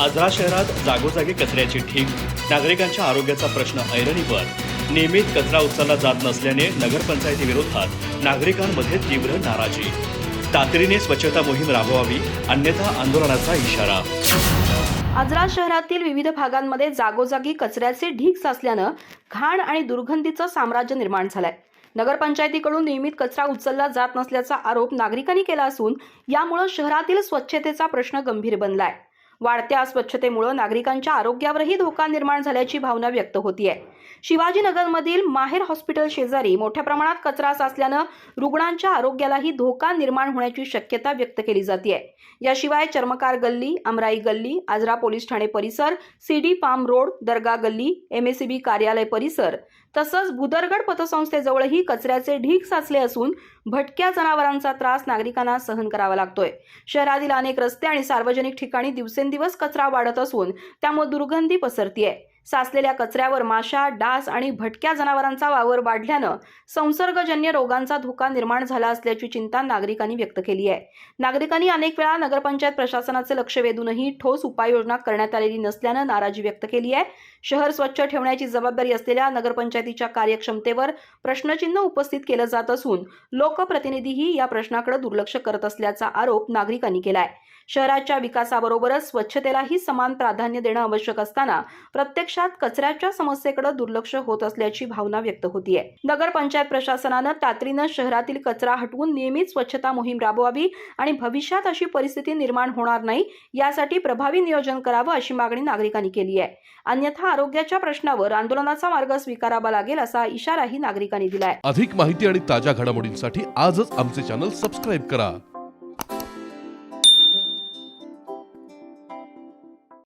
आजरा शहरात जागोजागी कचऱ्याची ढीग, नागरिकांच्या आरोग्याचा प्रश्न ऐरणीवर. नियमित कचरा उचलला जात नसल्याने नगरपंचायतीविरोधात नागरिकांमध्ये तीव्र नाराजी. तातडीने स्वच्छता मोहीम राबवावी, अन्यथा आंदोलनाचा इशारा. आजरा शहरातील विविध भागांमध्ये जागोजागी कचऱ्याचे ढीग साचल्यानं घाण आणि दुर्गंधीचं साम्राज्य निर्माण झालंय. नगरपंचायतीकडून नियमित कचरा उचलला जात नसल्याचा आरोप नागरिकांनी केला असून यामुळे शहरातील स्वच्छतेचा प्रश्न गंभीर बनलाय. वाढत्या अस्वच्छतेमुळे नागरिकांच्या आरोग्यावरही धोका निर्माण झाल्याची भावना व्यक्त होतीये. शिवाजीनगरमधील माहेर हॉस्पिटल शेजारी मोठ्या प्रमाणात कचरा साचल्यानं रुग्णांच्या आरोग्यालाही धोका निर्माण होण्याची शक्यता व्यक्त केली जाते. याशिवाय चर्मकार गल्ली, अमराई गल्ली, आजरा पोलीस ठाणे परिसर, सीडी फार्म रोड, दर्गा गल्ली, एमएससीबी कार्यालय परिसर तसंच भुदरगड पतसंस्थेजवळही कचऱ्याचे ढीग साचले असून भटक्या जनावरांचा त्रास नागरिकांना सहन करावा लागतोय. शहरातील अनेक रस्ते आणि सार्वजनिक ठिकाणी दिवसेंदिवस कचरा वाढत असून त्यामुळे दुर्गंधी पसरतीये. साचलेल्या कचऱ्यावर माशा, डास आणि भटक्या जनावरांचा वावर वाढल्यानं संसर्गजन्य रोगांचा धोका निर्माण झाला असल्याची चिंता नागरिकांनी व्यक्त केली आहे. नागरिकांनी अनेक वेळा नगरपंचायत प्रशासनाचे लक्ष वेधूनही ठोस उपाययोजना करण्यात आलेली नसल्यानं नाराजी व्यक्त केली आहे. शहर स्वच्छ ठेवण्याची जबाबदारी असलेल्या नगरपंचायतीच्या कार्यक्षमतेवर प्रश्नचिन्ह उपस्थित केलं जात असून लोकप्रतिनिधीही या प्रश्नाकडे दुर्लक्ष करत असल्याचा आरोप नागरिकांनी केलाय. शहराच्या विकासाबरोबरच स्वच्छतेलाही समान प्राधान्य देणं आवश्यक असताना प्रत्यक्षात कचऱ्याच्या समस्येकडे दुर्लक्ष होत असल्याची भावना व्यक्त होतीये. नगरपंचायत प्रशासनानं तातडीनं शहरातील कचरा हटवून नियमित स्वच्छता मोहीम राबवावी आणि भविष्यात अशी परिस्थिती निर्माण होणार नाही यासाठी प्रभावी नियोजन करावं अशी मागणी नागरिकांनी केली आहे. अन्यथा आरोग्याच्या प्रश्नावर आंदोलनाचा मार्ग स्वीकारावा लागेल असा इशाराही नागरिकांनी दिलाय. अधिक माहिती आणि ताज्या घडामोडींसाठी आजच आमचे चॅनल सबस्क्राईब करा.